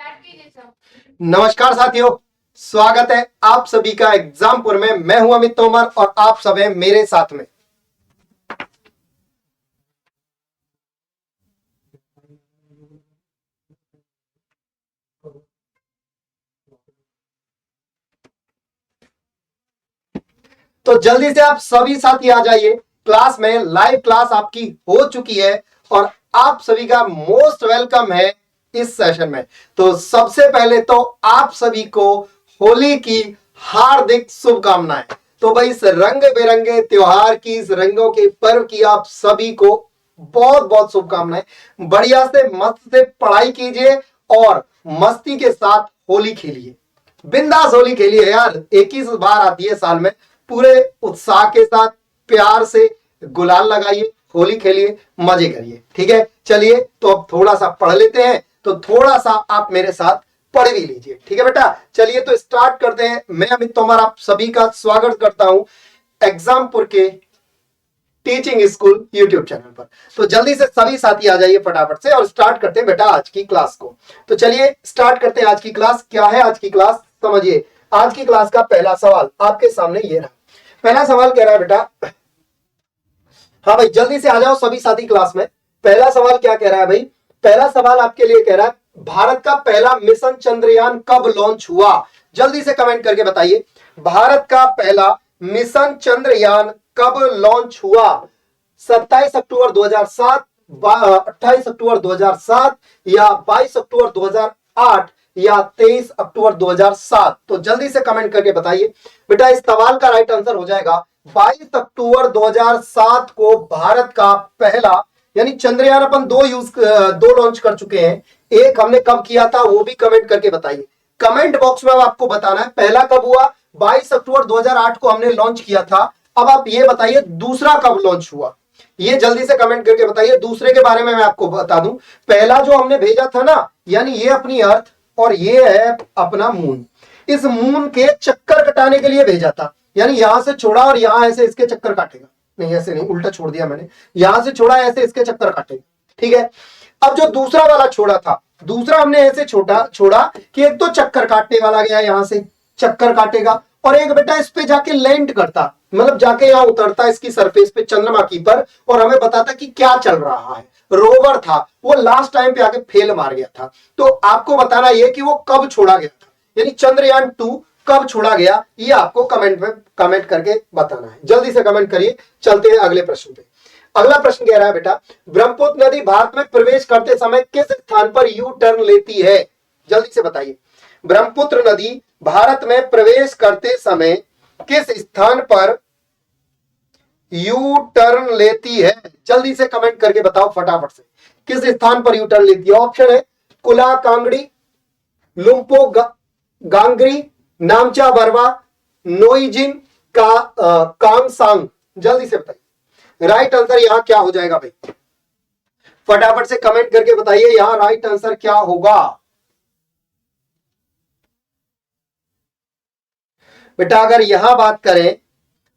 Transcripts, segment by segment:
नमस्कार साथियों, स्वागत है आप सभी का एग्जामपुर में। मैं हूं अमित तोमर और आप सब हैं मेरे साथ में। तो जल्दी से आप सभी साथी आ जाइए क्लास में। लाइव क्लास आपकी हो चुकी है और आप सभी का मोस्ट वेलकम है इस सेशन में। तो सबसे पहले तो आप सभी को होली की हार्दिक शुभकामनाएं। तो भाई इस रंग बिरंगे त्योहार की, इस रंगों के पर्व की आप सभी को बहुत बहुत शुभकामनाएं। बढ़िया से मस्त से पढ़ाई कीजिए और मस्ती के साथ होली खेलिए। बिंदास होली खेलिए यार, एक ही बार आती है साल में। पूरे उत्साह के साथ प्यार से गुलाल लगाइए, होली खेलिए, मजे करिए। ठीक है, चलिए तो अब थोड़ा सा पढ़ लेते हैं। तो थोड़ा सा आप मेरे साथ पढ़ भी लीजिए। ठीक है बेटा, चलिए तो स्टार्ट करते हैं। मैं अमित तोमर आप सभी का स्वागत करता हूं एग्जामपुर के टीचिंग स्कूल यूट्यूब चैनल पर। तो जल्दी से सभी साथी आ जाइए फटाफट से और स्टार्ट करते हैं बेटा आज की क्लास को। तो चलिए स्टार्ट करते हैं आज की क्लास। क्या है आज की क्लास, समझिए। आज की क्लास का पहला सवाल आपके सामने ये रहा। पहला सवाल कह रहा है बेटा, हाँ भाई जल्दी से आ जाओ सभी साथी क्लास में। पहला सवाल क्या कह रहा है भाई? पहला सवाल आपके लिए कह रहा है, भारत का पहला मिशन चंद्रयान कब लॉन्च हुआ? जल्दी से कमेंट करके बताइए, भारत का पहला मिशन चंद्रयान कब लॉन्च हुआ? 27 अक्टूबर 2007, 28 अक्टूबर 2007 या 22 अक्टूबर 2008 या 23 अक्टूबर 2007? तो जल्दी से कमेंट करके बताइए बेटा। इस सवाल का राइट आंसर हो जाएगा 22 अक्टूबर 2007 को भारत का पहला, यानी चंद्रयान अपन दो लॉन्च कर चुके हैं। एक हमने कब किया था वो भी कमेंट करके बताइए। कमेंट बॉक्स में आपको बताना है पहला कब हुआ। 22 अक्टूबर 2008 को हमने लॉन्च किया था। अब आप ये बताइए दूसरा कब लॉन्च हुआ, ये जल्दी से कमेंट करके बताइए। दूसरे के बारे में मैं आपको बता दूं, पहला जो हमने भेजा था ना, यानी ये अपनी अर्थ और ये है अपना मून। इस मून के चक्कर कटाने के लिए भेजा था, यानी यहां से छोड़ा और यहां ऐसे इसके चक्कर काटेगा। नहीं ऐसे नहीं, उल्टा छोड़ दिया मैंने। यहां से छोड़ा ऐसे इसके चक्कर काटेगा। ठीक है, अब जो दूसरा वाला छोड़ा था, दूसरा हमने ऐसे छोड़ा कि एक तो चक्कर काटने वाला गया, यहां से चक्कर काटेगा, और एक बेटा इस पे जाके लैंड करता, मतलब जाके यहां उतरता इसकी सरफेस पे चंद्रमा की पर, और हमें बताता कि क्या चल रहा है। रोवर था वो, लास्ट टाइम पे आके फेल मार गया था। तो आपको बताना यह कि वो कब छोड़ा गया था, यानी चंद्रयान 2 कब छोड़ा गया, ये आपको कमेंट में कमेंट करके बताना है। जल्दी से कमेंट करिए। चलते हैं अगले प्रश्न पे। अगला प्रश्न कह रहा है बेटा, ब्रह्मपुत्र नदी भारत में प्रवेश करते समय किस स्थान पर यू टर्न लेती है? जल्दी से बताइए, ब्रह्मपुत्र नदी भारत में प्रवेश करते समय किस स्थान पर यू टर्न लेती है? जल्दी से कमेंट करके बताओ फटाफट से, किस स्थान पर यू टर्न लेती है? ऑप्शन है कुला कांगड़ी, लुम्पो गांगरी, नामचा बरवा, नोईजिंग का कांगसांग। जल्दी से बताइए राइट आंसर यहां क्या हो जाएगा भाई? फटाफट से कमेंट करके बताइए यहां राइट आंसर क्या होगा बेटा। अगर यहां बात करें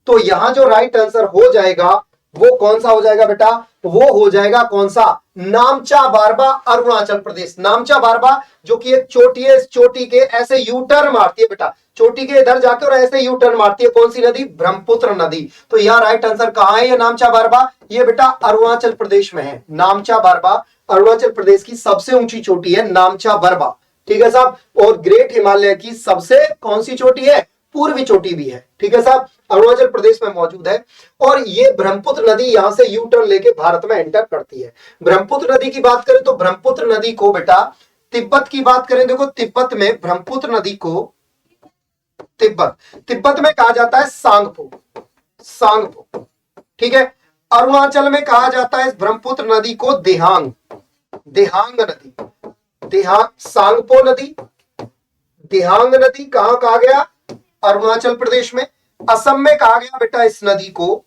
तो यहां जो राइट आंसर हो जाएगा वो कौन सा हो जाएगा बेटा? वो हो जाएगा कौन सा? नामचा बारबा, अरुणाचल प्रदेश। नामचा बारबा जो कि एक चोटी है, इस चोटी के ऐसे यू टर्न मारती है बेटा, चोटी के इधर जाके और ऐसे यू टर्न मारती है। कौन सी नदी? ब्रह्मपुत्र नदी। तो यह राइट आंसर कहां है? ये नामचा बारबा, ये बेटा अरुणाचल प्रदेश में है। नामचा बारबा अरुणाचल प्रदेश की सबसे ऊंची चोटी है नामचा बारबा। ठीक है साहब, और ग्रेट हिमालय की सबसे कौन सी चोटी है? पूर्वी चोटी भी है। ठीक है साहब, अरुणाचल प्रदेश में मौजूद है। और ये ब्रह्मपुत्र नदी यहां से यू टर्न लेके भारत में एंटर करती है। ब्रह्मपुत्र नदी की बात करें तो ब्रह्मपुत्र नदी को बेटा, तिब्बत की बात करें, देखो तिब्बत में ब्रह्मपुत्र नदी को तिब्बत में कहा जाता है सांगपो, सांगपो। ठीक है, अरुणाचल में कहा जाता है इस ब्रह्मपुत्र नदी को देहांग, देहांग नदी, देहांग। सांगपो नदी, देहांग नदी कहां कहा गया? अरुणाचल प्रदेश में। असम में कहा गया बेटा इस नदी को,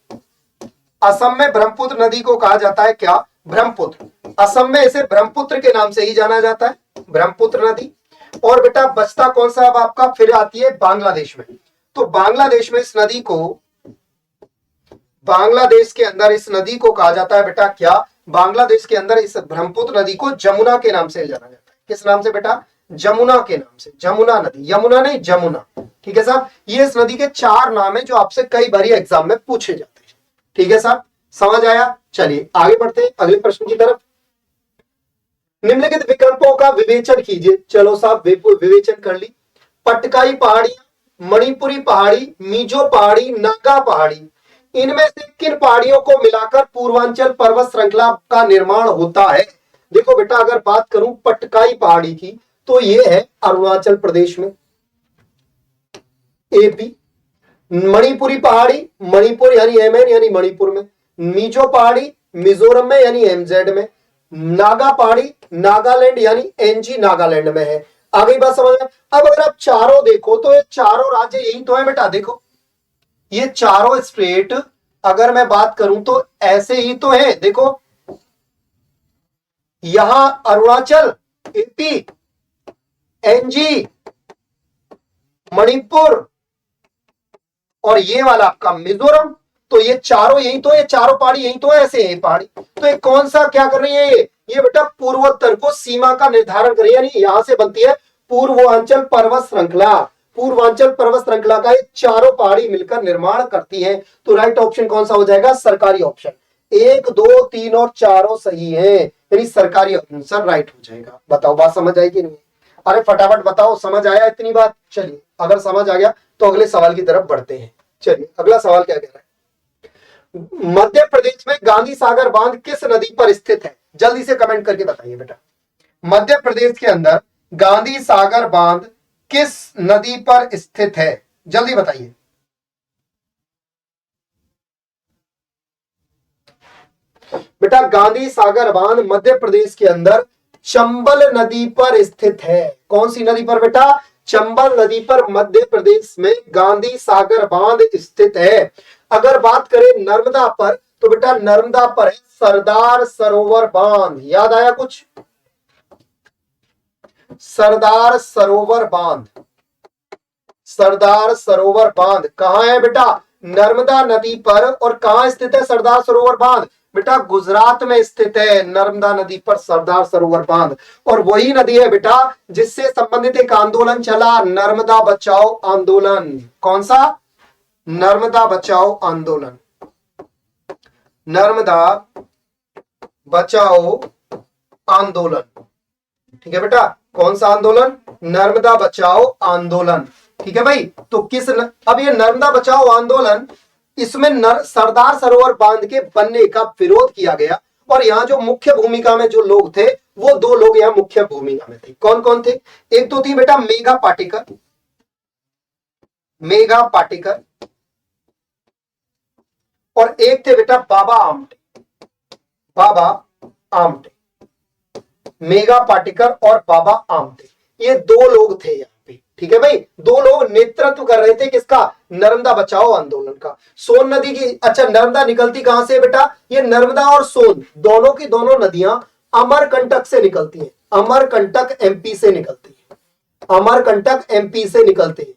असम में ब्रह्मपुत्र नदी को कहा जाता है क्या? ब्रह्मपुत्र। असम में इसे ब्रह्मपुत्र के नाम से ही जाना जाता है, ब्रह्मपुत्र नदी। और बेटा बचता कौन सा अब आपका? फिर आती है बांग्लादेश में। तो बांग्लादेश में इस नदी को, बांग्लादेश के अंदर इस नदी को कहा जाता है बेटा क्या? बांग्लादेश के अंदर इस ब्रह्मपुत्र नदी को जमुना के नाम से जाना जाता है। किस नाम से बेटा? जमुना के नाम से, जमुना नदी, यमुना नहीं जमुना। ठीक है साहब, ये इस नदी के 4 नाम है जो आपसे कई बार एग्जाम में पूछे जाते हैं। ठीक है साहब, समझ आया? चलिए आगे बढ़ते हैं अगले प्रश्न की तरफ। निम्नलिखित विकल्पों का विवेचन कीजिए। चलो साहब विवेचन कर ली। पटकाई पहाड़ी, मणिपुरी पहाड़ी, मिजो पहाड़ी, नागा पहाड़ी, इनमें से किन पहाड़ियों को मिलाकर पूर्वांचल पर्वत श्रृंखला का निर्माण होता है? देखो बेटा, अगर बात करूं पटकाई पहाड़ी की तो ये है अरुणाचल प्रदेश में, एपी। मणिपुरी पहाड़ी, मणिपुर यानी एमएन यानी मणिपुर में। मिजो पहाड़ी मिजोरम में यानी एमजेड में। नागा पहाड़ी नागालैंड यानी एनजी नागालैंड में है। आगे बात समझ में? अब अगर आप चारों देखो तो ये चारों राज्य यही तो है बेटा। देखो ये चारों स्टेट अगर मैं बात करूं तो ऐसे ही तो है। देखो यहां अरुणाचल, एपी, एनजी, मणिपुर और ये वाला आपका मिजोरम। तो ये चारों यही तो है, चारों पहाड़ी यही तो है, ऐसे है पहाड़ी। तो ये कौन सा क्या कर रही है? ये बेटा पूर्वोत्तर को सीमा का निर्धारण कर रही है, यानी यहां से बनती है पूर्वांचल पर्वत श्रृंखला। पूर्वांचल पर्वत श्रृंखला का ये चारों पहाड़ी मिलकर निर्माण करती है। तो राइट ऑप्शन कौन सा हो जाएगा? सरकारी ऑप्शन। 1, 2, 3 और चारों सही है, यानी सरकारी ऑप्शन सर राइट हो जाएगा। बताओ बात समझ आएगी नहीं? अरे फटाफट बताओ, समझ आया इतनी बात? चलिए अगर समझ आ गया तो अगले सवाल की तरफ बढ़ते हैं। चलिए अगला सवाल क्या कह रहा है? मध्य प्रदेश में गांधी सागर बांध किस नदी पर स्थित है? जल्दी से कमेंट करके बताइए बेटा। मध्य प्रदेश के अंदर गांधी सागर बांध किस नदी पर स्थित है? जल्दी बताइए। बेटा गांधी सागर बांध मध्य प्रदेश के अंदर चंबल नदी पर स्थित है। कौन सी नदी पर बेटा? चंबल नदी पर मध्य प्रदेश में गांधी सागर बांध स्थित है। अगर बात करें नर्मदा पर तो बेटा नर्मदा पर है सरदार सरोवर बांध। याद आया कुछ? सरदार सरोवर बांध, सरदार सरोवर बांध कहां है बेटा? नर्मदा नदी पर। और कहां स्थित है सरदार सरोवर बांध? बेटा गुजरात में स्थित है नर्मदा नदी पर सरदार सरोवर बांध। और वही नदी है बेटा जिससे संबंधित एक आंदोलन चला, नर्मदा बचाओ आंदोलन। कौन सा? नर्मदा बचाओ आंदोलन। नर्मदा बचाओ आंदोलन। ठीक है बेटा, कौन सा आंदोलन? नर्मदा बचाओ आंदोलन। ठीक है भाई। तो अब ये नर्मदा बचाओ आंदोलन, इसमें सरदार सरोवर बांध के बनने का विरोध किया गया। और यहाँ जो मुख्य भूमिका में जो लोग थे वो 2 लोग यहाँ मुख्य भूमिका में थे। कौन कौन थे? एक तो थी बेटा मेघा पाटेकर, मेघा पाटेकर, और एक थे बेटा बाबा आमटे, बाबा आमटे। मेघा पाटेकर और बाबा आमटे, ये 2 लोग थे यहाँ पे। ठीक है भाई, 2 लोग नेतृत्व कर रहे थे किसका? नर्मदा बचाओ आंदोलन का। सोन नदी की, अच्छा नर्मदा निकलती कहां से बेटा? ये नर्मदा और सोन दोनों की दोनों नदियां अमरकंटक से निकलती हैं। अमरकंटक एमपी से निकलती है, अमरकंटक एमपी से निकलती है।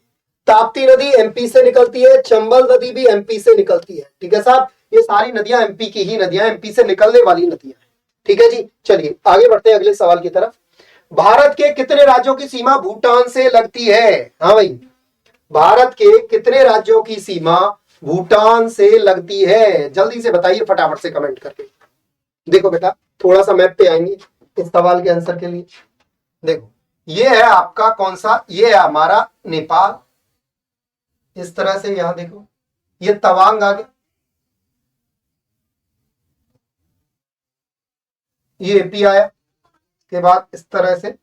ताप्ती नदी एमपी से निकलती है, चंबल नदी भी एमपी से निकलती है। ठीक है साहब, ये सारी नदियां एमपी की ही नदियां, एमपी से निकलने वाली नदियां हैं। ठीक है जी, चलिए आगे बढ़ते हैं अगले सवाल की तरफ। भारत के कितने राज्यों की सीमा भूटान से लगती है? हाँ भाई, भारत के कितने राज्यों की सीमा भूटान से लगती है? जल्दी से बताइए फटाफट से कमेंट करके। देखो बेटा थोड़ा सा मैप पे आएंगे इस सवाल के आंसर के लिए। देखो ये है आपका कौन सा? ये है हमारा नेपाल। इस तरह से यहां देखो ये तवांग आ गया, ये एपी आया के बाद इस तरह से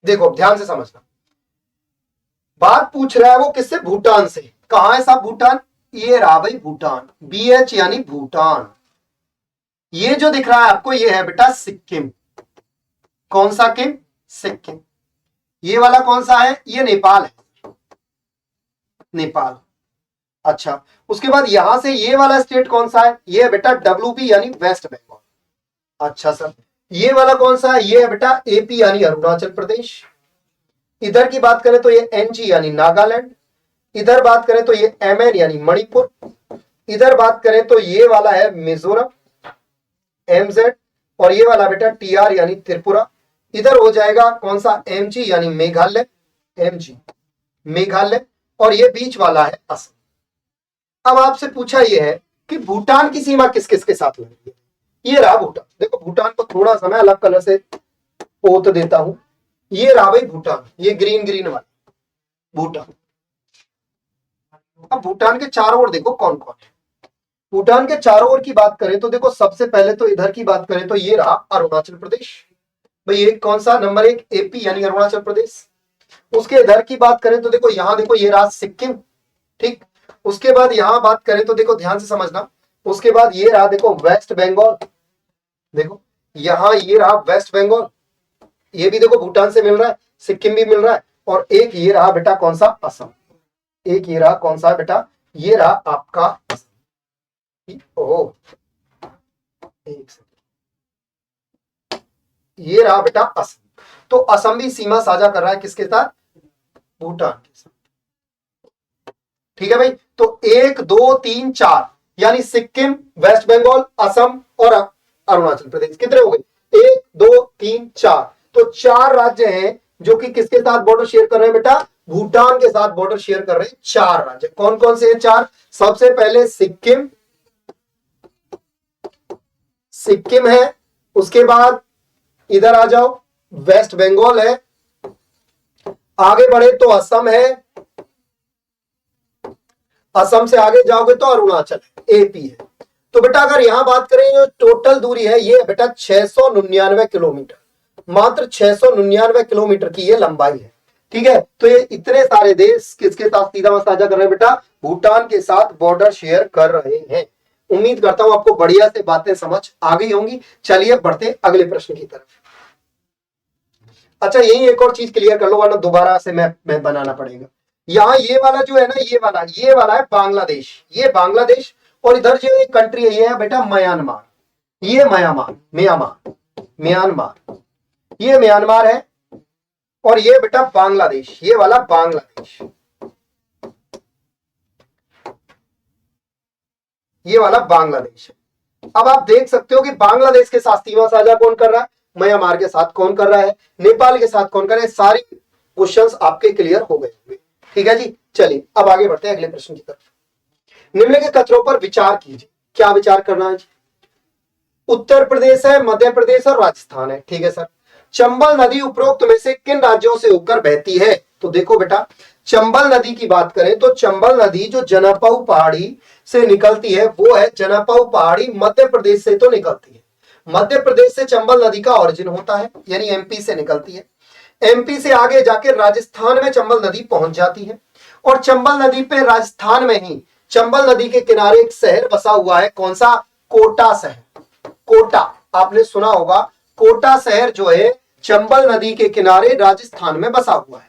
देखो ध्यान से समझना। बात पूछ रहा है वो किससे? भूटान से। कहां है साहब भूटान? ये रहा भाई भूटान, BH यानी भूटान। ये जो दिख रहा है आपको ये है बेटा सिक्किम। कौन सा किम? सिक्किम। ये वाला कौन सा है? ये नेपाल है, नेपाल। अच्छा उसके बाद यहां से ये वाला स्टेट कौन सा है? ये बेटा WP यानी वेस्ट बंगाल। अच्छा सर, ये वाला कौन सा है? ये है बेटा एपी यानी अरुणाचल प्रदेश। इधर की बात करें तो ये एनजी यानी नागालैंड। इधर बात करें तो ये एमएन यानी मणिपुर। इधर बात करें तो ये वाला है मिजोरम एमजेड। और ये वाला बेटा टीआर यानी त्रिपुरा। इधर हो जाएगा कौन सा? एमजी यानी मेघालय, एमजी मेघालय। और ये बीच वाला है असम। अब आपसे पूछा ये है कि भूटान की सीमा किस किस के साथ लगती है? ये रहा भूटान। देखो भूटान को थोड़ा सा मैं अलग कलर से पोत देता हूं। ये रहा भाई भूटान, ये ग्रीन ग्रीन वाला भूटान। अब भूटान के चारों ओर देखो कौन कौन है। भूटान के चारों ओर की बात करें तो देखो सबसे पहले तो इधर की बात करें तो ये रहा अरुणाचल प्रदेश। भाई एक कौन सा? नंबर एक एपी यानी अरुणाचल प्रदेश। उसके इधर की बात करें तो देखो यहां देखो ये रहा सिक्किम, ठीक। उसके बाद यहां बात करें तो देखो ध्यान से समझना, उसके बाद ये रहा देखो वेस्ट बंगाल। देखो यहां ये रहा वेस्ट बंगाल, ये भी देखो भूटान से मिल रहा है, सिक्किम भी मिल रहा है। और एक ये रहा बेटा कौन सा? असम। एक ये रहा कौन सा बेटा? ये रहा आपका असम। ओह एक सेकंड, ये रहा बेटा असम। तो असम भी सीमा साझा कर रहा है किसके साथ? भूटान के साथ। ठीक है भाई, तो 1 2 3 4 यानी सिक्किम, वेस्ट बंगाल, असम और अरुणाचल प्रदेश। कितने हो गए? 1 2 3 4। तो 4 राज्य हैं जो कि किसके साथ बॉर्डर शेयर कर रहे हैं बेटा? भूटान के साथ बॉर्डर शेयर कर रहे हैं 4 राज्य। कौन कौन से हैं 4? सबसे पहले सिक्किम, सिक्किम है। उसके बाद इधर आ जाओ वेस्ट बंगाल है। आगे बढ़े तो असम है। असम से आगे जाओगे तो अरुणाचल है, एपी है। तो बेटा अगर यहां बात करें जो टोटल दूरी है ये बेटा 699 किलोमीटर, मात्र 699 किलोमीटर की ये लंबाई है। ठीक है, तो ये इतने सारे देश किसके साथ सीधा साझा कर रहे हैं बेटा? भूटान के साथ बॉर्डर शेयर कर रहे हैं। उम्मीद करता हूं आपको बढ़िया से बातें समझ आ गई होंगी। चलिए बढ़ते अगले प्रश्न की तरफ। अच्छा यही एक और चीज क्लियर कर लो वरना दोबारा से मैं बनाना पड़ेगा। यहाँ ये वाला जो है ना, ये वाला है बांग्लादेश, ये बांग्लादेश। और इधर जो कंट्री है ये है बेटा म्यांमार, ये म्यांमार म्यांमार म्यांमार, ये म्यांमार है। और ये बेटा बांग्लादेश, ये वाला बांग्लादेश, ये वाला बांग्लादेश है। अब आप देख सकते हो कि बांग्लादेश के साथ सीमा साझा कौन कर रहा है? म्यांमार के साथ कौन कर रहा है? नेपाल के साथ कौन कर रहा है? सारी क्वेश्चंस आपके क्लियर हो गए होंगे। ठीक है जी, चलिए अब आगे बढ़ते हैं अगले प्रश्न की तरफ। निम्नलिखित कथनों पर विचार कीजिए। क्या विचार करना है जी? उत्तर प्रदेश है, मध्य प्रदेश और राजस्थान है। ठीक है सर। चंबल नदी उपरोक्त में से किन राज्यों से होकर बहती है? तो देखो बेटा चंबल नदी की बात करें तो चंबल नदी जो जनापाऊ पहाड़ी से निकलती है वो है, जनापाऊ पहाड़ी मध्य प्रदेश से तो निकलती है। मध्य प्रदेश से चंबल नदी का ऑरिजिन होता है, यानी एमपी से निकलती है। एमपी से आगे जाकर राजस्थान में चंबल नदी पहुंच जाती है। और चंबल नदी पे राजस्थान में ही चंबल नदी के किनारे एक शहर बसा हुआ है। कौन सा? कोटा शहर। कोटा आपने सुना होगा। कोटा शहर जो है चंबल नदी के किनारे राजस्थान में बसा हुआ है।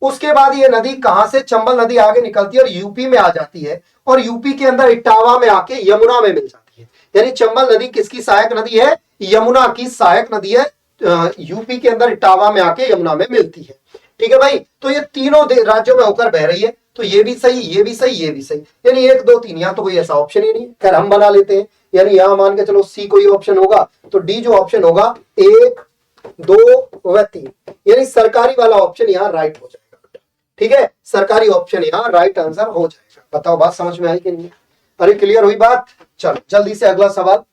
उसके बाद ये नदी कहां से? चंबल नदी आगे निकलती है और यूपी में आ जाती है। और यूपी के अंदर इटावा में आके यमुना में मिल जाती है। यानी चंबल नदी किसकी सहायक नदी है? यमुना की सहायक नदी है। यूपी के अंदर इटावा में आके यमुना में मिलती है। ठीक है भाई, तो ये तीनों राज्यों में होकर बह रही है। तो ये भी सही, ये भी सही, ये भी सही, यानी 1 2 3। यहां तो कोई ऐसा ऑप्शन ही नहीं। खैर हम बना लेते हैं, यानी यहां मान के चलो सी कोई ऑप्शन होगा तो डी जो ऑप्शन होगा 1 2 व 3, यानी सरकारी वाला ऑप्शन यहां राइट हो जाएगा। ठीक है, सरकारी ऑप्शन यहां राइट आंसर हो जाएगा। बताओ बात समझ में आई कि नहीं? अरे क्लियर हुई बात? चलो जल्दी से अगला सवाल।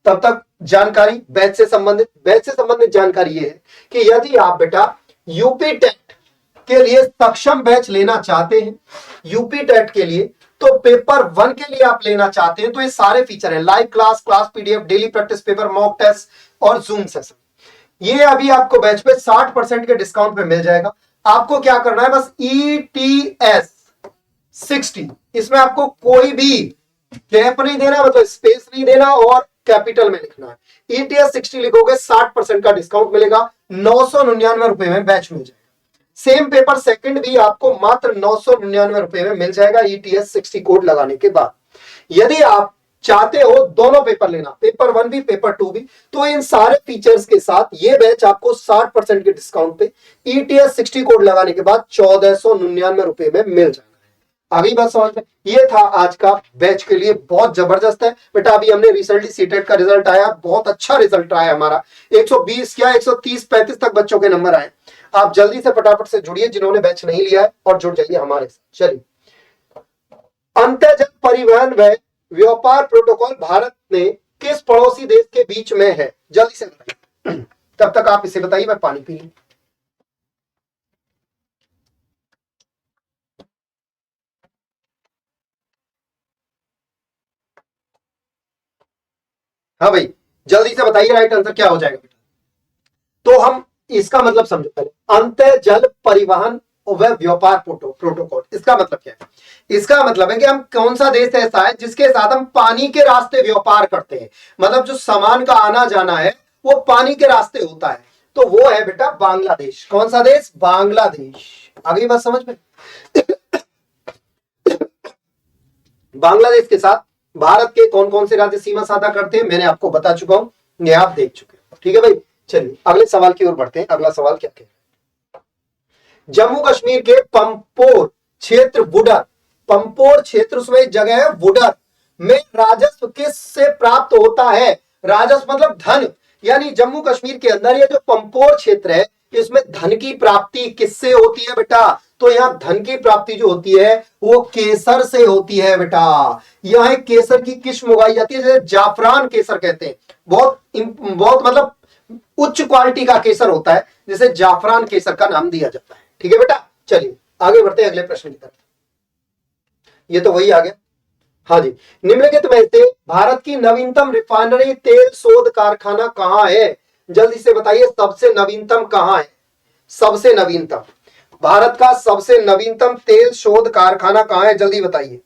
तब तक जानकारी बैच से संबंधित जानकारी ये है कि यदि आप बेटा यूपी टेट के लिए सक्षम बैच लेना चाहते हैं, यूपी टेट के लिए, तो पेपर 1 के लिए आप लेना चाहते हैं तो ये सारे फीचर हैं। Live class, class PDF, daily practice paper, mock test और जूम सेशन। ये अभी आपको बैच पे 60% के डिस्काउंट पे मिल जाएगा। आपको क्या करना है? बस ETS 60, इसमें आपको कोई भी गैप नहीं देना, मतलब स्पेस नहीं देना और कैपिटल में लिखना है। ETS 60 लिखोगे 60% का डिस्काउंट मिलेगा। 999 रुपए में बैच मिल जाएगा। सेम पेपर सेकंड भी आपको मात्र 999 रुपए में मिल जाएगा ETS 60 कोड लगाने के बाद। यदि आप चाहते हो दोनों पेपर लेना, पेपर 1 भी पेपर 2 भी, तो इन सारे फीचर्स के साथ ये बैच आपको 60% के डिस्काउंट पे ETS 60 कोड लगाने के बाद 1499 रुपए में मिल जाएगा। अभी बात समझ में, ये था आज का बैच के लिए, बहुत जबरदस्त है बेटा। अभी हमने रिसेंटली सीटेट का रिजल्ट आया, बहुत अच्छा रिजल्ट आया हमारा, 120 या 130-35 तक बच्चों के नंबर आए। आप जल्दी से फटाफट से जुड़िए जिन्होंने बैच नहीं लिया है और जुड़ जाइए हमारे साथ। चलिए, अंतर्जल परिवहन व व्यापार प्रोटोकॉल भारत ने किस पड़ोसी देश के बीच में है, जल्दी से बताइए। तब तक आप इसे बताइए, मैं पानी पी लूं। हाँ भाई, जल्दी से बताइए राइट आंसर क्या हो जाएगा बेटा। तो हम इसका मतलब समझो पहले, अंतः जल परिवहन व व्यापार प्रोटोकॉल, इसका मतलब क्या है? इसका मतलब है कि हम कौन सा देश ऐसा है जिसके साथ हम पानी के रास्ते व्यापार करते हैं, मतलब जो सामान का आना जाना है वो पानी के रास्ते होता है, तो वो है बेटा बांग्लादेश। कौन सा देश? बांग्लादेश। अगली बात समझ में, बांग्लादेश के साथ भारत के कौन कौन से राज्य सीमा साझा करते हैं मैंने आपको बता चुका हूं, ये आप देख चुके हैं। ठीक है भाई, चलिए अगले सवाल की ओर बढ़ते हैं। अगला सवाल क्या कह रहे हैं? जम्मू कश्मीर के पंपोर क्षेत्र वुडर, पंपोर क्षेत्र उसमें एक जगह है वुडर में राजस्व किससे प्राप्त होता है? राजस्व मतलब धन, यानी जम्मू कश्मीर के अंदर ये जो पंपोर क्षेत्र है इसमें धन की प्राप्ति किससे होती है बेटा? तो यहाँ धन की प्राप्ति जो होती है वो केसर से होती है बेटा। यहाँ केसर की किस्म उगाई जाती है, जैसे जाफरान केसर कहते हैं, बहुत बहुत मतलब उच्च क्वालिटी का केसर होता है, जिसे जाफरान केसर का नाम दिया जाता है। ठीक है बेटा, चलिए आगे बढ़ते हैं अगले प्रश्न की तरफ। ये तो वही आ गया। हाँ जी, निम्नलिखित में से भारत की नवीनतम रिफाइनरी तेल शोध कारखाना कहां है? जल्दी से बताइए, सबसे नवीनतम कहां है? सबसे नवीनतम, भारत का सबसे नवीनतम तेल शोध कारखाना कहां है? जल्दी बताइए।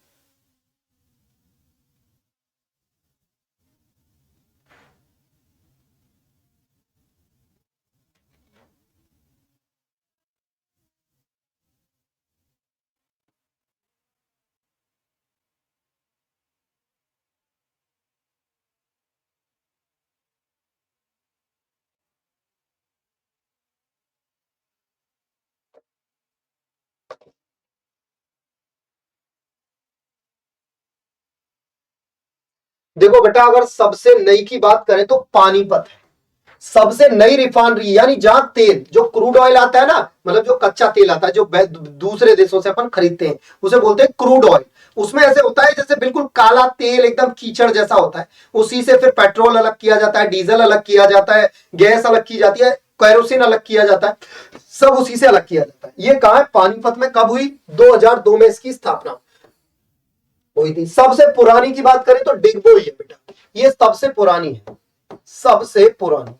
देखो बेटा, अगर सबसे नई की बात करें तो पानीपत है सबसे नई रिफाइनरी, यानी जहां तेल जो क्रूड ऑयल आता है ना, मतलब जो कच्चा तेल आता है जो दूसरे देशों से अपन खरीदते हैं उसे बोलते हैं क्रूड ऑयल। उसमें ऐसे होता है जैसे बिल्कुल काला तेल एकदम कीचड़ जैसा होता है, उसी से फिर पेट्रोल अलग किया जाता है, डीजल अलग किया जाता है, गैस अलग की जाती है, केरोसिन अलग किया जाता है, सब उसी से अलग किया जाता है। ये कहां है? पानीपत में। कब हुई? 2002 में इसकी स्थापना हुई थी। सबसे पुरानी की बात करें तो डिगबोई है बेटा, ये सबसे पुरानी है, सबसे पुरानी।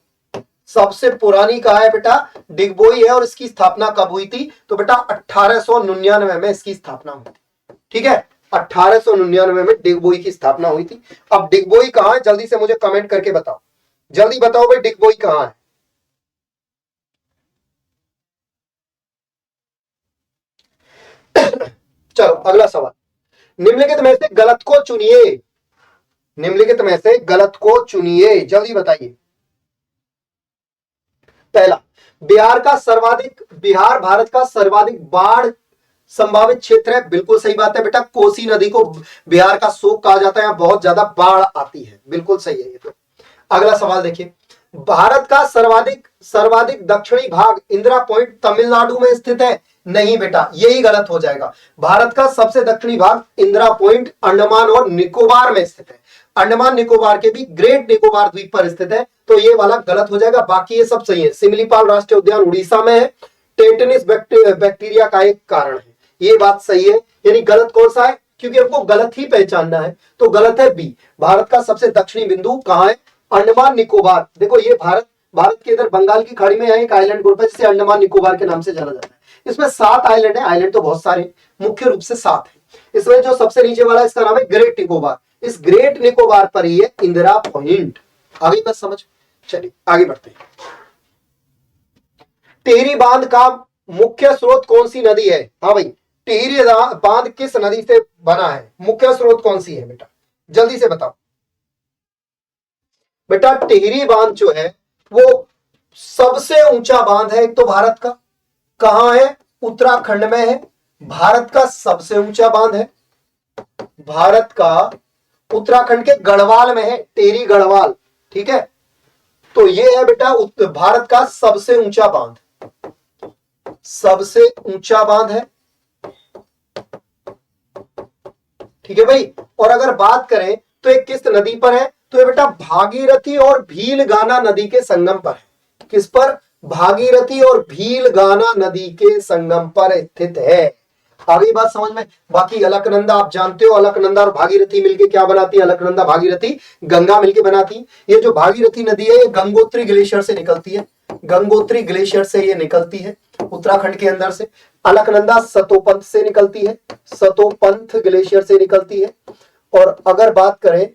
सबसे पुरानी कहा है बेटा? डिगबोई है। और इसकी स्थापना कब हुई थी? तो बेटा 1899 में इसकी स्थापना हुई थी। ठीक है, 1899 में डिगबोई की स्थापना हुई थी। अब डिगबोई कहां है? जल्दी से मुझे कमेंट करके बताओ, जल्दी बताओ भाई, डिगबोई कहां है? चलो अगला सवाल, निम्नलिखित में से गलत को चुनिए, निम्नलिखित में से गलत को चुनिए, जल्दी बताइए। पहला, बिहार भारत का सर्वाधिक बाढ़ संभावित क्षेत्र है। बिल्कुल सही बात है बेटा, कोसी नदी को बिहार का शोक कहा जाता है, यहां बहुत ज्यादा बाढ़ आती है, बिल्कुल सही है ये तो। अगला सवाल देखिए, भारत का सर्वाधिक सर्वाधिक दक्षिणी भाग इंदिरा पॉइंट तमिलनाडु में स्थित है। नहीं बेटा, यही गलत हो जाएगा। भारत का सबसे दक्षिणी भाग इंदिरा पॉइंट अंडमान और निकोबार में स्थित है। अंडमान निकोबार के भी ग्रेट निकोबार द्वीप पर स्थित है, तो ये वाला गलत हो जाएगा, बाकी ये सब सही है। सिमलीपाल राष्ट्रीय उद्यान उड़ीसा में है, टेटनिस बैक्टीरिया का एक कारण है, ये बात सही है। यानी गलत कौन सा है? क्योंकि हमको गलत ही पहचानना है, तो गलत है बी। भारत का सबसे दक्षिणी बिंदु कहां है? अंडमान निकोबार। देखो ये भारत भारत के इधर बंगाल की खाड़ी में एक आइलैंड ग्रुप है जिसे अंडमान निकोबार के नाम से जाना जाता है। इसमें 7 आइलैंड है, आइलैंड तो बहुत सारे, मुख्य रूप से 7 है। इसमें जो सबसे नीचे वाला इसका नाम है ग्रेट निकोबार। इस ग्रेट निकोबार पर ही है इंदिरा पॉइंट। अभी बस समझ, चलिए आगे बढ़ते हैं। टिहरी बांध का मुख्य स्रोत कौन सी नदी है? हाँ भाई, टिहरी बांध किस नदी से बना है? मुख्य स्रोत कौन सी है बेटा? जल्दी से बताओ। बेटा टिहरी बांध जो है वो सबसे ऊंचा बांध है एक तो भारत का। कहां है? उत्तराखंड में है। भारत का सबसे ऊंचा बांध है भारत का उत्तराखंड के गढ़वाल में है, टेरी गढ़वाल। ठीक है, तो ये है बेटा भारत का सबसे ऊंचा बांध, सबसे ऊंचा बांध है। ठीक है भाई। और अगर बात करें तो ये किस नदी पर है? तो ये बेटा भागीरथी और भीलगाना नदी के संगम पर है। किस पर? भागीरथी और भीलगाना नदी के संगम पर स्थित है। आ गई बात समझ में? बाकी अलकनंदा आप जानते हो, अलकनंदा और भागीरथी मिलके क्या बनाती है? अलकनंदा भागीरथी गंगा मिलके बनाती। ये जो भागीरथी नदी है ये गंगोत्री ग्लेशियर से निकलती है, गंगोत्री ग्लेशियर से ये निकलती है उत्तराखंड के अंदर से। अलकनंदा सतोपंथ से निकलती है, सतोपंथ ग्लेशियर से निकलती है। और अगर बात करें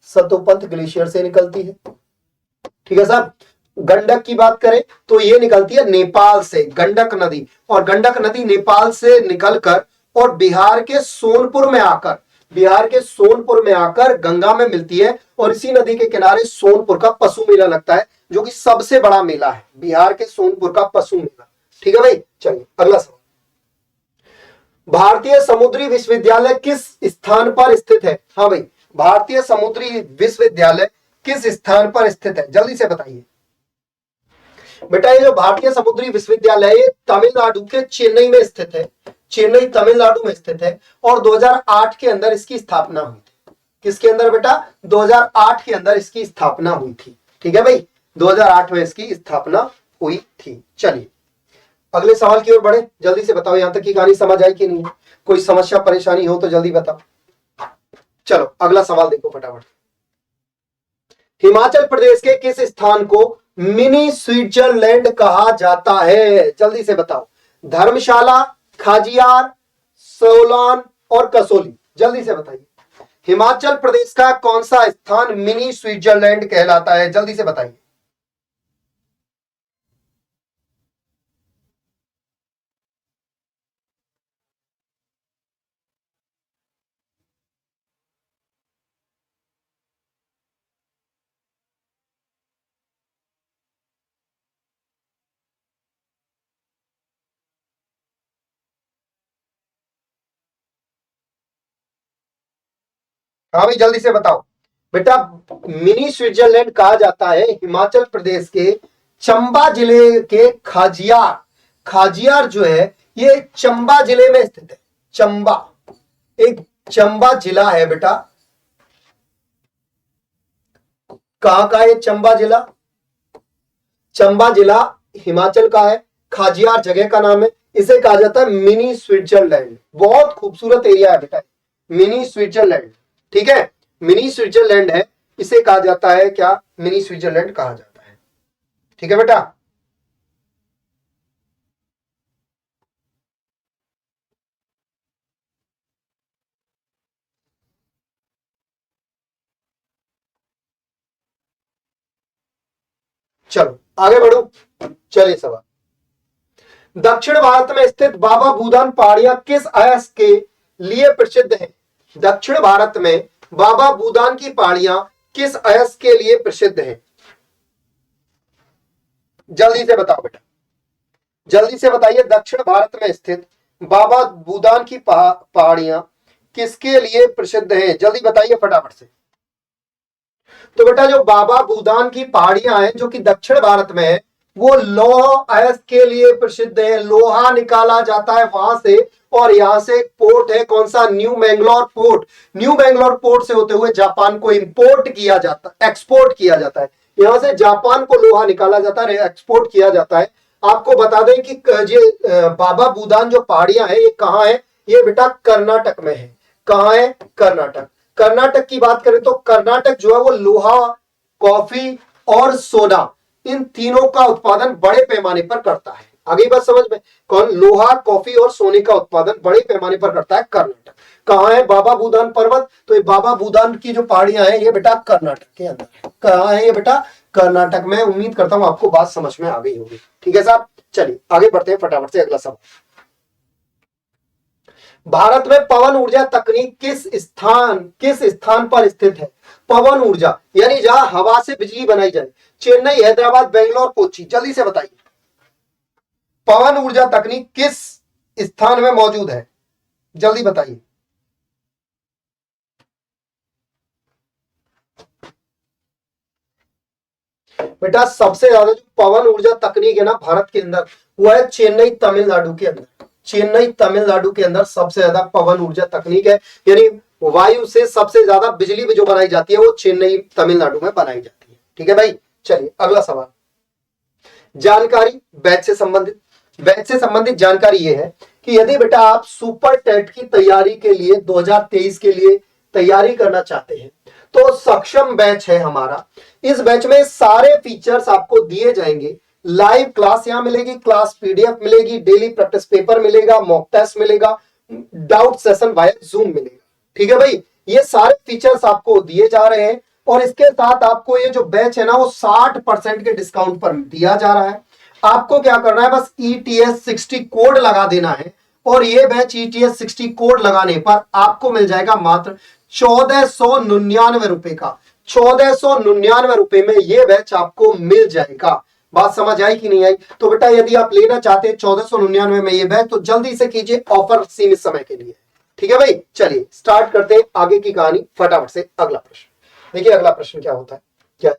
सतोपंथ ग्लेशियर से निकलती है। ठीक है साहब। गंडक की बात करें तो ये निकलती है नेपाल से, गंडक नदी। और गंडक नदी नेपाल से निकलकर और बिहार के सोनपुर में आकर, बिहार के सोनपुर में आकर गंगा में मिलती है। और इसी नदी के किनारे सोनपुर का पशु मेला लगता है, जो कि सबसे बड़ा मेला है, बिहार के सोनपुर का पशु मेला। ठीक है भाई। चलिए अगला सवाल। भारतीय समुद्री विश्वविद्यालय किस स्थान पर स्थित है? हाँ भाई, भारतीय समुद्री विश्वविद्यालय किस स्थान पर स्थित है? जल्दी से बताइए बेटा। ये जो भारतीय समुद्री विश्वविद्यालय है ये तमिलनाडु के चेन्नई में स्थित है, चेन्नई तमिलनाडु में स्थित है। और 2008 के अंदर इसकी स्थापना हुई थी। किसके अंदर बेटा? 2008 के अंदर इसकी स्थापना हुई थी। ठीक है भाई, 2008 में इसकी स्थापना हुई थी। चलिए अगले सवाल की ओर बढ़े। जल्दी से बताओ यहां तक की कहानी समझ आई कि नहीं? कोई समस्या परेशानी हो तो जल्दी बताओ। चलो अगला सवाल देखो फटाफट। हिमाचल प्रदेश के किस स्थान को मिनी स्विट्जरलैंड कहा जाता है? जल्दी से बताओ। धर्मशाला, खाजियार, सोलान और कसोली। जल्दी से बताइए हिमाचल प्रदेश का कौन सा स्थान मिनी स्विट्जरलैंड कहलाता है? जल्दी से बताइए। हाँ भाई जल्दी से बताओ बेटा। मिनी स्विट्जरलैंड कहा जाता है हिमाचल प्रदेश के चंबा जिले के खाजियार। खाजियार जो है ये चंबा जिले में स्थित है। चंबा एक चंबा जिला है बेटा। कहां का है चंबा जिला? चंबा जिला हिमाचल का है। खाजियार जगह का नाम है। इसे कहा जाता है मिनी स्विट्जरलैंड। बहुत खूबसूरत एरिया है बेटा, मिनी स्विट्जरलैंड। ठीक है, मिनी स्विट्जरलैंड है। इसे कहा जाता है क्या? मिनी स्विट्जरलैंड कहा जाता है। ठीक है बेटा। चलो आगे बढ़ो। चलिए सवाल। दक्षिण भारत में स्थित बाबा बूदान पहाड़ियां किस अयस्क के लिए प्रसिद्ध है? दक्षिण भारत में बाबा बूदान की पहाड़ियां किस अयस्क के लिए प्रसिद्ध है? जल्दी से बताओ बेटा, जल्दी से बताइए। दक्षिण भारत में स्थित बाबा बूदान की पहाड़ियां किसके लिए प्रसिद्ध है? जल्दी बताइए फटाफट से। तो बेटा जो बाबा बूदान की पहाड़ियां हैं जो कि दक्षिण भारत में है, वो लौह अयस्क के लिए प्रसिद्ध है। लोहा निकाला जाता है वहां से। और यहां से एक पोर्ट है, कौन सा? New Mangalore port. New Mangalore port से होते हुए जापान को इंपोर्ट किया जाता, एक्सपोर्ट किया जाता है। यहां से जापान को लोहा निकाला जाता है, एक्सपोर्ट किया जाता है। आपको बता दें कि ये बाबा बूदान जो पहाड़ियां हैं ये कहां है? ये बेटा कर्नाटक में है। कहां है? कर्नाटक। कर्नाटक की बात करें तो कर्नाटक जो है वो लोहा, कॉफी और सोना, इन तीनों का उत्पादन बड़े पैमाने पर करता है। आगे बात समझ में? कौन? लोहा, कॉफी और सोने का उत्पादन बड़े पैमाने पर करता है कर्नाटक। कहां है बाबा बूदान पर्वत? तो ये बाबा बूदान की जो पहाड़ियां हैं ये बेटा कर्नाटक के अंदर है। कहां है ये बेटा? कर्नाटक में। उम्मीद करता हूं आपको बात समझ में आ गई होगी। ठीक है साहब, चलिए आगे बढ़ते हैं फटाफट से अगला सवाल। भारत में पवन ऊर्जा तकनीक किस स्थान पर स्थित है? पवन ऊर्जा यानी जहां हवा से बिजली बनाई जाए। चेन्नई, हैदराबाद, बेंगलोर, कोच्चि, जल्दी से बताइए पवन ऊर्जा तकनीक किस स्थान में मौजूद है? जल्दी बताइए। बेटा सबसे ज्यादा जो पवन ऊर्जा तकनीक है ना भारत के अंदर, वो है चेन्नई तमिलनाडु के अंदर। चेन्नई तमिलनाडु के अंदर सबसे ज्यादा पवन ऊर्जा तकनीक है, यानी वायु से सबसे ज्यादा बिजली जो बनाई जाती है वो चेन्नई तमिलनाडु में बनाई जाती है। ठीक है भाई, चलिए अगला सवाल। जानकारी बैच से संबंधित जानकारी ये है कि यदि बेटा आप सुपर टेट की तैयारी के लिए 2023 के लिए तैयारी करना चाहते हैं तो सक्षम बैच है हमारा। इस बैच में सारे फीचर्स आपको दिए जाएंगे। लाइव क्लास यहां मिलेगी, क्लास पीडीएफ मिलेगी, डेली प्रैक्टिस पेपर मिलेगा, मॉक टेस्ट मिलेगा, डाउट सेशन वाया जूम मिलेगा। ठीक है भाई, ये सारे फीचर्स आपको दिए जा रहे हैं और इसके साथ आपको ये जो बैच है ना वो 60% के डिस्काउंट पर दिया जा रहा है। आपको क्या करना है, बस ETS 60 कोड लगा देना है और ये बैच ETS 60 कोड लगाने पर आपको मिल जाएगा मात्र 1499 रुपए का। 1499 रुपए में ये बैच आपको मिल जाएगा। बात समझ आई कि नहीं आई? तो बेटा यदि आप लेना चाहते हैं 1499 में ये बैच तो जल्दी से कीजिए, ऑफर सीमित समय के लिए। ठीक है भाई, चलिए स्टार्ट करते हैं आगे की कहानी फटाफट से। अगला प्रश्न देखिए, अगला प्रश्न क्या होता है, क्या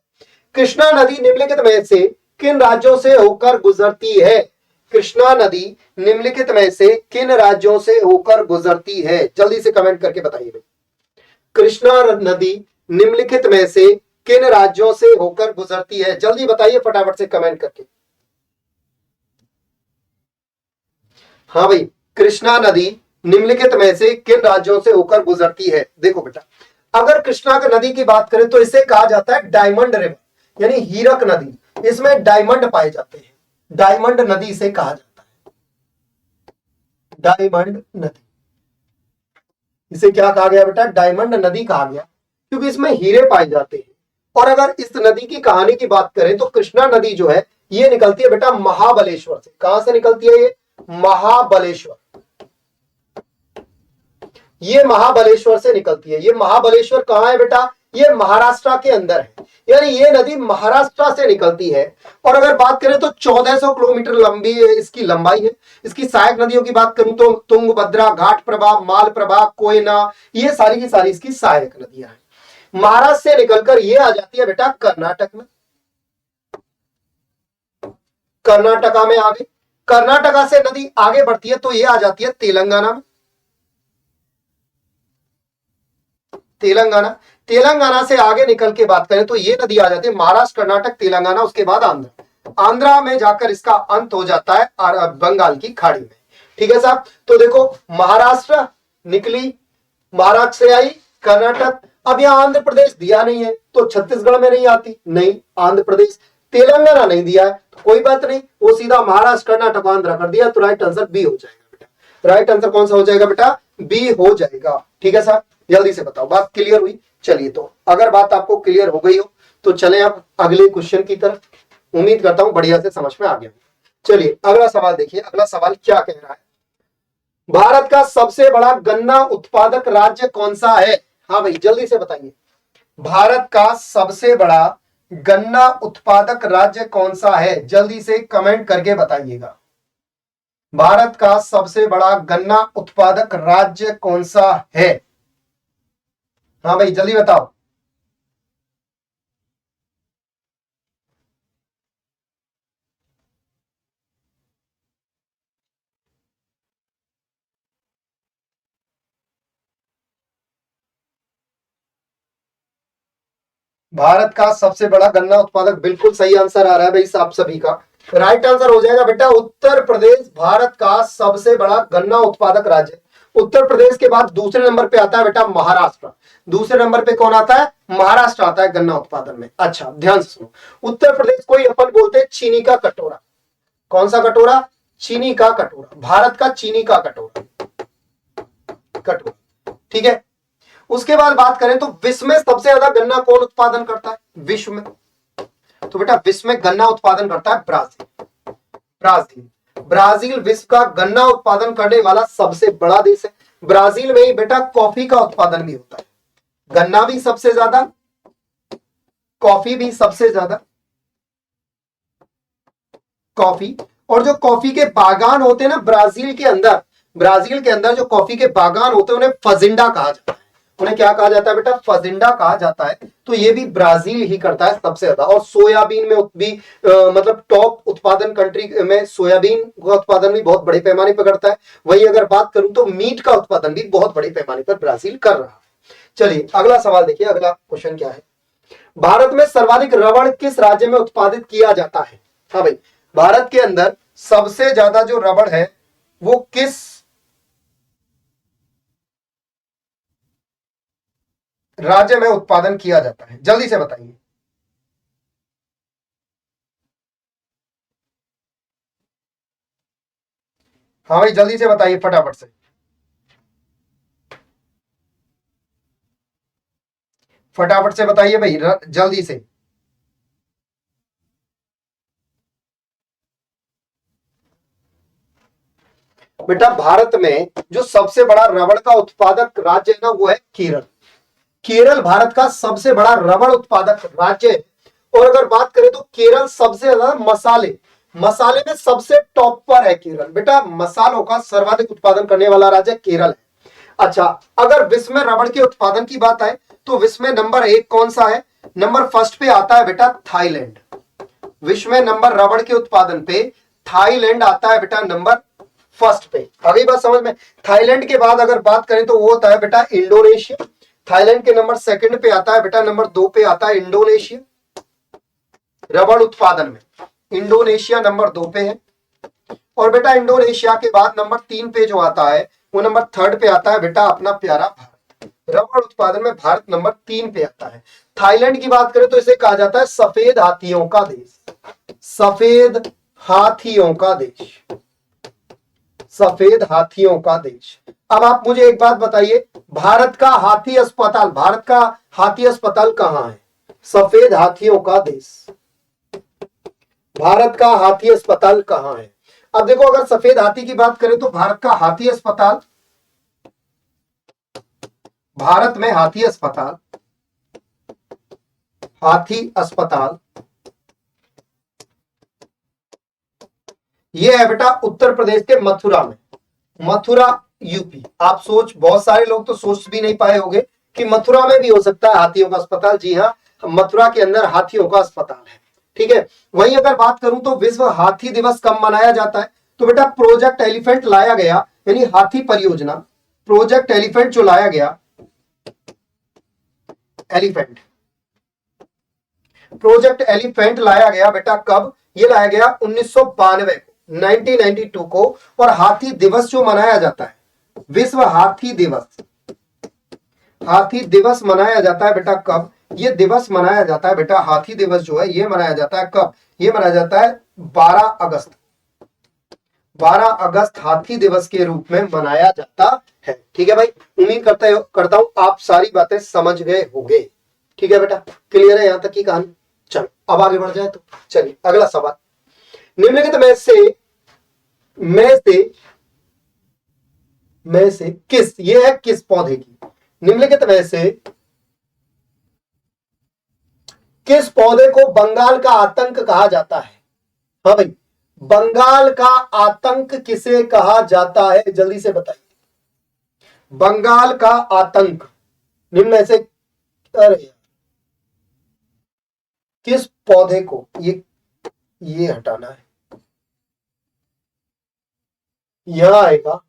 कृष्णा नदी निम्नलिखित में से किन राज्यों से होकर गुजरती है? कृष्णा नदी निम्नलिखित में से किन राज्यों से होकर गुजरती है? जल्दी से कमेंट करके बताइए। कृष्णा नदी निम्नलिखित में से किन राज्यों से होकर गुजरती है? जल्दी बताइए फटाफट से कमेंट करके। हाँ भाई, कृष्णा नदी निम्नलिखित में से किन राज्यों से होकर गुजरती है? देखो बेटा, अगर कृष्णा नदी की बात करें तो इसे कहा जाता है डायमंड रिवर, यानी हीरक नदी। इसमें डायमंड पाए जाते हैं, डायमंड नदी इसे कहा जाता है, डायमंड नदी। इसे क्या कहा गया बेटा? डायमंड नदी कहा गया क्योंकि इसमें हीरे पाए जाते हैं। और अगर इस नदी की कहानी की बात करें तो कृष्णा नदी जो है ये निकलती है बेटा महाबलेश्वर से। कहां से निकलती है ये? महाबलेश्वर। ये महाबलेश्वर से निकलती है। ये महाबलेश्वर कहां है बेटा? ये महाराष्ट्र के अंदर है, यानी ये नदी महाराष्ट्र से निकलती है। और अगर बात करें तो 1400 किलोमीटर लंबी इसकी लंबाई है। इसकी सहायक नदियों की बात करूं तो तुंगभद्रा, घाटप्रभा, मालप्रभा, कोयना, ये सारी की सारी इसकी सहायक नदियां हैं। महाराष्ट्र से निकलकर ये आ जाती है बेटा कर्नाटक में, कर्नाटका में आगे। कर्नाटका से नदी आगे बढ़ती है तो ये आ जाती है तेलंगाना में, तेलंगाना से आगे निकल के बात करें तो ये नदी आ जाती है महाराष्ट्र, कर्नाटक, तेलंगाना, उसके बाद आंध्रा में जाकर इसका अंत हो जाता है बंगाल की खाड़ी में। ठीक है साहब, तो देखो महाराष्ट्र निकली, महाराष्ट्र से आई कर्नाटक। अब यहां आंध्र प्रदेश दिया नहीं है तो छत्तीसगढ़ में नहीं आती, नहीं आंध्र प्रदेश। तेलंगाना नहीं दिया है तो कोई बात नहीं, वो सीधा महाराष्ट्र, कर्नाटक, आंध्र कर दिया तो राइट आंसर बी हो जाएगा बेटा। राइट आंसर कौन सा हो जाएगा बेटा? बी हो जाएगा। ठीक है साहब, जल्दी से बताओ, बात क्लियर हुई? चलिए, तो अगर बात आपको क्लियर हो गई हो तो चलें अब अगले क्वेश्चन की तरफ। उम्मीद करता हूं बढ़िया से समझ में आ गया। चलिए अगला सवाल देखिए। अगला सवाल क्या कह रहा है? भारत का सबसे बड़ा गन्ना उत्पादक राज्य कौन सा है? हाँ भाई, जल्दी से बताइए, भारत का सबसे बड़ा गन्ना उत्पादक राज्य कौन सा है? जल्दी से कमेंट करके बताइएगा। भारत का सबसे बड़ा गन्ना उत्पादक राज्य कौन सा है? हाँ भाई, जल्दी बताओ। भारत का सबसे बड़ा गन्ना उत्पादक, बिल्कुल सही आंसर आ रहा है भाई आप सभी का। राइट आंसर हो जाएगा बेटा उत्तर प्रदेश, भारत का सबसे बड़ा गन्ना उत्पादक राज्य। उत्तर प्रदेश के बाद दूसरे नंबर पे आता है बेटा महाराष्ट्र। दूसरे नंबर पे कौन आता है? महाराष्ट्र आता है गन्ना उत्पादन में। अच्छा ध्यान से सुनो, उत्तर प्रदेश को ही अपन बोलते हैं चीनी का कटोरा। कौन सा कटोरा? चीनी का कटोरा। भारत का चीनी का कटोरा, ठीक है। उसके बाद बात करें तो विश्व में सबसे ज्यादा गन्ना कौन उत्पादन करता है विश्व में? तो बेटा विश्व में गन्ना उत्पादन करता है ब्राजील। ब्राजील विश्व का गन्ना उत्पादन करने वाला सबसे बड़ा देश है। ब्राजील में ही बेटा कॉफी का उत्पादन भी होता है। गन्ना भी सबसे ज्यादा, कॉफी भी सबसे ज्यादा, कॉफी। और जो कॉफी के बागान होते हैं ना ब्राजील के अंदर जो कॉफी के बागान होते हैं उन्हें फजिंडा कहा जाता है। उन्हें क्या कहा जाता है बेटा? फजिंडा कहा जाता है। तो ये भी ब्राजील ही करता है सबसे ज्यादा। और सोयाबीन में भी मतलब टॉप उत्पादन कंट्री में सोयाबीन का उत्पादन भी बहुत बड़े पैमाने पर करता है। वही अगर बात करूं तो मीट का उत्पादन भी बहुत बड़े पैमाने पर ब्राजील कर रहा है। चलिए अगला सवाल देखिए, अगला क्वेश्चन क्या है? भारत में सर्वाधिक रबड़ किस राज्य में उत्पादित किया जाता है? हाँ भाई, भारत के अंदर सबसे ज्यादा जो रबड़ है वो किस राज्य में उत्पादन किया जाता है? जल्दी से बताइए। हाँ भाई जल्दी से बताइए, फटाफट से, फटाफट से बताइए भाई, जल्दी से। बेटा भारत में जो सबसे बड़ा रबड़ का उत्पादक राज्य है ना वो है केरल। केरल भारत का सबसे बड़ा रबड़ उत्पादक राज्य है। और अगर बात करें तो केरल सबसे ज्यादा मसाले में सबसे टॉप पर है केरल। बेटा मसालों का सर्वाधिक उत्पादन करने वाला राज्य केरल है। अच्छा, अगर विश्व में रबड़ के उत्पादन की बात आए तो विश्व में नंबर 1 कौन सा है? नंबर फर्स्ट पे आता है बेटा थाईलैंड। विश्व में नंबर रबड़ के उत्पादन पे थाईलैंड आता है बेटा नंबर फर्स्ट पे। अगली बात समझ में। थाईलैंड के बाद अगर बात करें तो वो होता है बेटा इंडोनेशिया। थाईलैंड के नंबर सेकंड पे आता है बेटा, नंबर 2 पे आता है इंडोनेशिया। रबड़ उत्पादन में इंडोनेशिया नंबर 2 पे है। और बेटा इंडोनेशिया के बाद नंबर 3 पे जो आता है वो नंबर थर्ड पे आता है बेटा अपना प्यारा भारत। रबड़ उत्पादन में भारत नंबर 3 पे आता है। थाईलैंड की बात करें तो इसे कहा जाता है सफेद हाथियों का देश। सफेद हाथियों का देश, सफेद हाथियों का देश। अब आप मुझे एक बात बताइए, भारत का हाथी अस्पताल कहां है? सफेद हाथियों का देश, भारत का हाथी अस्पताल कहां है? अब देखो, अगर सफेद हाथी की बात करें तो भारत का हाथी अस्पताल, भारत में हाथी अस्पताल ये है बेटा उत्तर प्रदेश के मथुरा में। मथुरा यूपी। आप बहुत सारे लोग तो सोच भी नहीं पाए होंगे कि मथुरा में भी हो सकता है हाथियों का अस्पताल। जी हाँ, मथुरा के अंदर हाथियों का अस्पताल है। ठीक है। वहीं अगर बात करूं तो विश्व हाथी दिवस कब मनाया जाता है? तो बेटा प्रोजेक्ट एलिफेंट लाया गया, यानी हाथी परियोजना, प्रोजेक्ट एलिफेंट जो लाया गया, प्रोजेक्ट एलिफेंट लाया गया बेटा कब? ये लाया गया 1992 1992 को। और हाथी दिवस जो मनाया जाता है, विश्व हाथी दिवस मनाया जाता है बेटा कब? ये दिवस मनाया जाता है बेटा, हाथी दिवस जो है ये मनाया जाता है कब? ये मनाया जाता है 12 अगस्त। 12 अगस्त हाथी दिवस के रूप में मनाया जाता है। ठीक है भाई, उम्मीद करता हूं आप सारी बातें समझ गए होंगे। ठीक है बेटा, क्लियर है यहां तक की कहानी? चलो अब आगे बढ़ जाए तो चलिए अगला सवाल। निम्नलिखित में से किस, ये है किस पौधे की, निम्नलिखित में से किस पौधे को बंगाल का आतंक कहा जाता है? हाँ भाई, बंगाल का आतंक किसे कहा जाता है? जल्दी से बताइए। बंगाल का आतंक निम्न में से अरे किस पौधे को, ये हटाना है, यहां आएगा।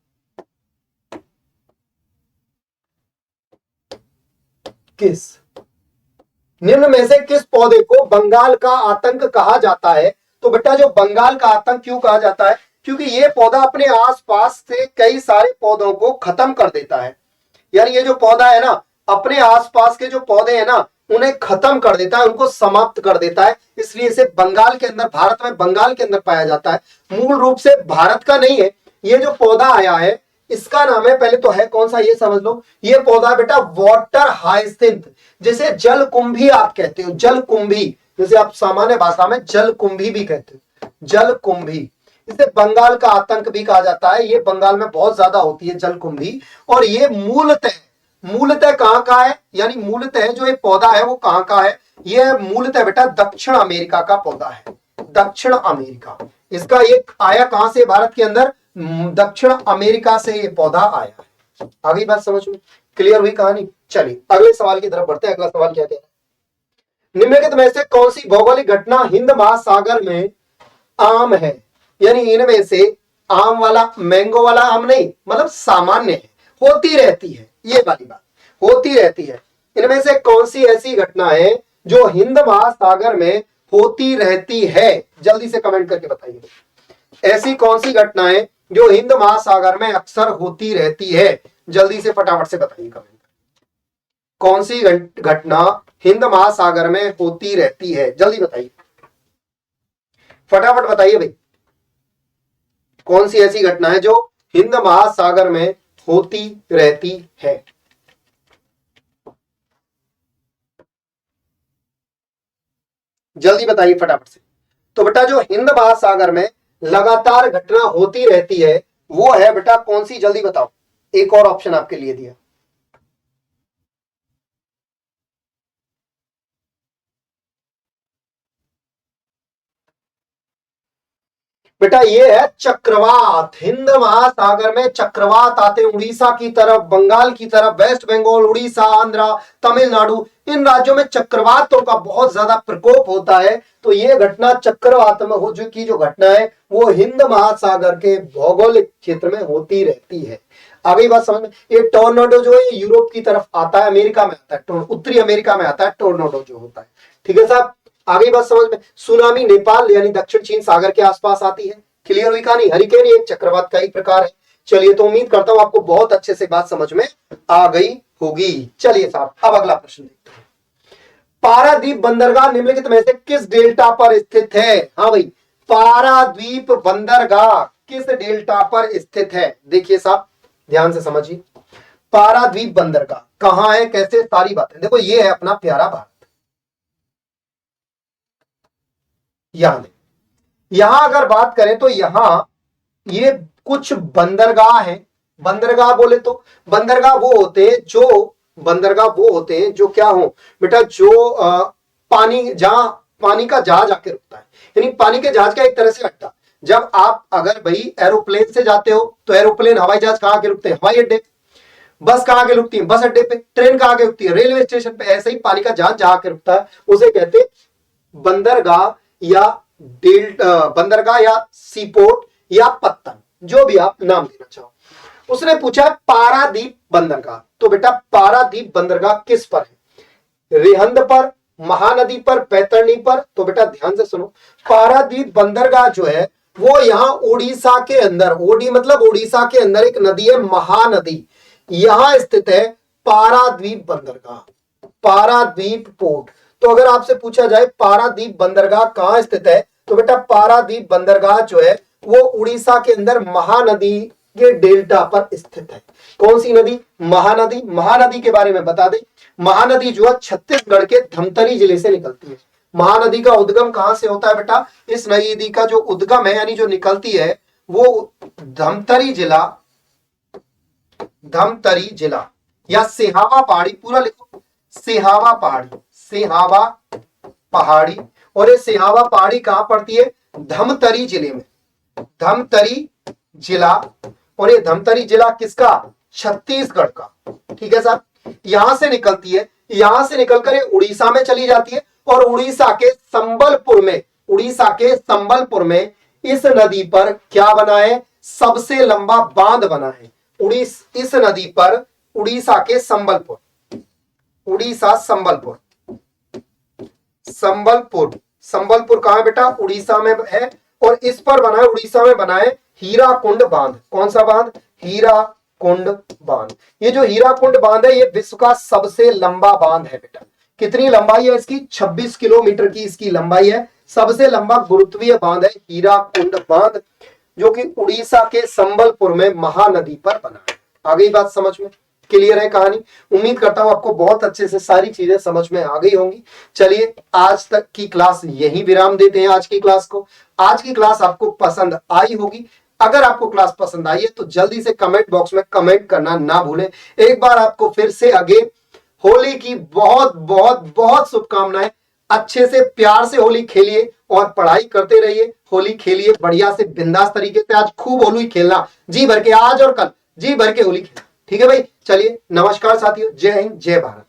किस, निम्न में से किस पौधे को बंगाल का आतंक कहा जाता है? तो बेटा जो बंगाल का आतंक क्यों कहा जाता है? क्योंकि ये पौधा अपने आसपास से कई सारे पौधों को खत्म कर देता है। यानी ये जो पौधा है ना, अपने आसपास के जो पौधे हैं ना उन्हें खत्म कर देता है, उनको समाप्त कर देता है। इसलिए इसे बंगाल के अंदर, भारत में बंगाल के अंदर पाया जाता है। मूल रूप से भारत का नहीं है ये जो पौधा आया है, इसका नाम है, पहले तो है कौन सा ये समझ लो। ये पौधा बेटा वाटर हाइसिंथ, जिसे जल कुंभी आप कहते हो, जल कुंभी, जैसे आप सामान्य भाषा में जल कुंभी भी कहते हो, जल कुंभी। इसे बंगाल का आतंक भी कहा जाता है। ये बंगाल में बहुत ज्यादा होती है जलकुंभी, और ये मूलतः कहां का है, यानी मूलतः जो ये पौधा है वो कहां का है, ये मूलतः बेटा दक्षिण अमेरिका का पौधा है, दक्षिण अमेरिका। इसका ये आया कहां से भारत के अंदर, दक्षिण अमेरिका से ये पौधा आया है। आगे बात समझ में क्लियर हुई कहानी। चलिए अगले सवाल की तरफ बढ़ते हैं। अगला सवाल क्या कहता है, निम्नलिखित में से कौन सी भौगोलिक घटना हिंद महासागर में आम है, यानी इनमें से आम वाला, मैंगो वाला आम नहीं, मतलब सामान्य है, होती रहती है, ये वाली बात होती रहती है। इनमें से कौन सी ऐसी घटना है जो हिंद महासागर में होती रहती है, जल्दी से कमेंट करके बताइए। ऐसी कौन सी घटना है जो हिंद महासागर में अक्सर होती रहती है, जल्दी से फटाफट से बताइए कमेंट। कौन सी घटना हिंद महासागर में होती रहती है, जल्दी बताइए, फटाफट बताइए भाई। कौन सी ऐसी घटना है जो हिंद महासागर में होती रहती है? जल्दी बताइए फटाफट से। तो बेटा जो हिंद महासागर में लगातार घटना होती रहती है वो है बेटा कौन सी, जल्दी बताओ। एक और ऑप्शन आपके लिए दिया, बेटा ये है चक्रवात। हिंद महासागर में चक्रवात आते हैं उड़ीसा की तरफ, बंगाल की तरफ, वेस्ट बंगाल, उड़ीसा, आंध्रा, तमिलनाडु, इन राज्यों में चक्रवातों का बहुत ज्यादा प्रकोप होता है। तो ये घटना चक्रवात में हो चुकी जो घटना है वो हिंद महासागर के भौगोलिक क्षेत्र में होती रहती है। आगे बात समझ में। ये टोर्नाडो जो है यूरोप की तरफ आता है, अमेरिका में आता है, उत्तरी अमेरिका में आता है टोर्नाडो जो होता है। ठीक है साहब, आगे बात समझ में। सुनामी नेपाल यानी दक्षिण चीन सागर के आसपास आती है। क्लियर हुई कहानी। हरिकेन एक चक्रवात का ही प्रकार है। चलिए तो उम्मीद करता हूं आपको बहुत अच्छे से बात समझ में आ गई होगी। चलिए साहब अब अगला प्रश्न देखते हैं। पारादीप बंदरगाह निम्नलिखित में से किस डेल्टा पर स्थित है? हाँ भाई, पारादीप बंदरगाह किस डेल्टा पर स्थित है? देखिए साहब ध्यान से समझिए। पारादीप बंदरगाह कहां है, कैसे, सारी बातें देखो। ये है अपना प्यारा भारत। यहां अगर बात करें तो यहां ये कुछ बंदरगाह हैं। बंदरगाह बोले तो बंदरगाह वो होते हैं जो क्या हो बेटा, जो पानी, जहां पानी का जहाज आके रुकता है, यानी पानी के जहाज का एक तरह से अड्डा। जब आप अगर भाई एरोप्लेन से जाते हो तो एरोप्लेन, हवाई जहाज कहां के रुकते हैं? हवाई अड्डे। बस कहां के रुकती है? बस अड्डे पे। ट्रेन कहां के रुकती है? रेलवे स्टेशन पे। ऐसे ही पानी का जहाज जहां के रुकता है उसे कहते बंदरगाह या बंदरगाह या सीपोर्ट या पत्तन, जो भी आप नाम देना चाहो। उसने पूछा पारादीप बंदरगाह, तो बेटा पारादीप बंदरगाह किस पर है? रिहंद पर, महानदी पर, बैतरणी पर? तो बेटा ध्यान से सुनो, पारादीप बंदरगाह जो है वो यहां उड़ीसा के अंदर, ओडी मतलब उड़ीसा के अंदर एक नदी है महानदी, यहां स्थित है पारादीप बंदरगाह, पारादीप पोर्ट। तो अगर आपसे पूछा जाए पारादीप बंदरगाह कहां स्थित है, तो बेटा पारादीप बंदरगाह जो है वो उड़ीसा के अंदर महानदी के डेल्टा पर स्थित है। कौन सी नदी? महानदी। महानदी के बारे में बता दें, महानदी जो है छत्तीसगढ़ के धमतरी जिले से निकलती है। महानदी का उद्गम कहां से होता है बेटा? इस नदी का जो उद्गम है यानी जो निकलती है वो धमतरी जिला या सिहावा पहाड़ी, पूरा लिखो सिहावा पहाड़ी। और ये सिहावा पहाड़ी कहां पड़ती है? धमतरी जिले में, धमतरी जिला। और ये धमतरी जिला किसका? छत्तीसगढ़ का। ठीक है साहब, यहां से निकलती है, यहां से निकलकर ये उड़ीसा में चली जाती है और उड़ीसा के संबलपुर में इस नदी पर क्या बना है? सबसे लंबा बांध बना है। इस नदी पर उड़ीसा के संबलपुर कहां है बेटा? उड़ीसा में है। और इस पर बना है, उड़ीसा में बना है हीराकुंड बांध। कौन सा बांध? हीराकुंड बांध। ये जो हीराकुंड बांध है ये विश्व का सबसे लंबा बांध है बेटा। कितनी लंबाई है इसकी? 26 किलोमीटर की इसकी लंबाई है। सबसे लंबा गुरुत्वीय बांध है हीराकुंड बांध, जो कि उड़ीसा के संबलपुर में महानदी पर बना है। आ गई बात समझ में? क्लियर है कहानी। उम्मीद करता हूं आपको बहुत अच्छे से सारी चीजें समझ में आ गई होंगी। चलिए आज तक की क्लास यही विराम देते हैं आज की क्लास को। आज की क्लास आपको पसंद आई होगी। अगर आपको क्लास पसंद आई है तो जल्दी से कमेंट बॉक्स में कमेंट करना ना भूलें। एक बार आपको फिर से अगेन होली की बहुत बहुत बहुत शुभकामनाएं। अच्छे से प्यार से होली खेलिए और पढ़ाई करते रहिए। होली खेलिए बढ़िया से बिंदास तरीके से। आज खूब होली खेलना, जी भर के, आज और कल जी भर के होली खेलना। ठीक है भाई, चलिए नमस्कार साथियों, जय हिंद जय भारत।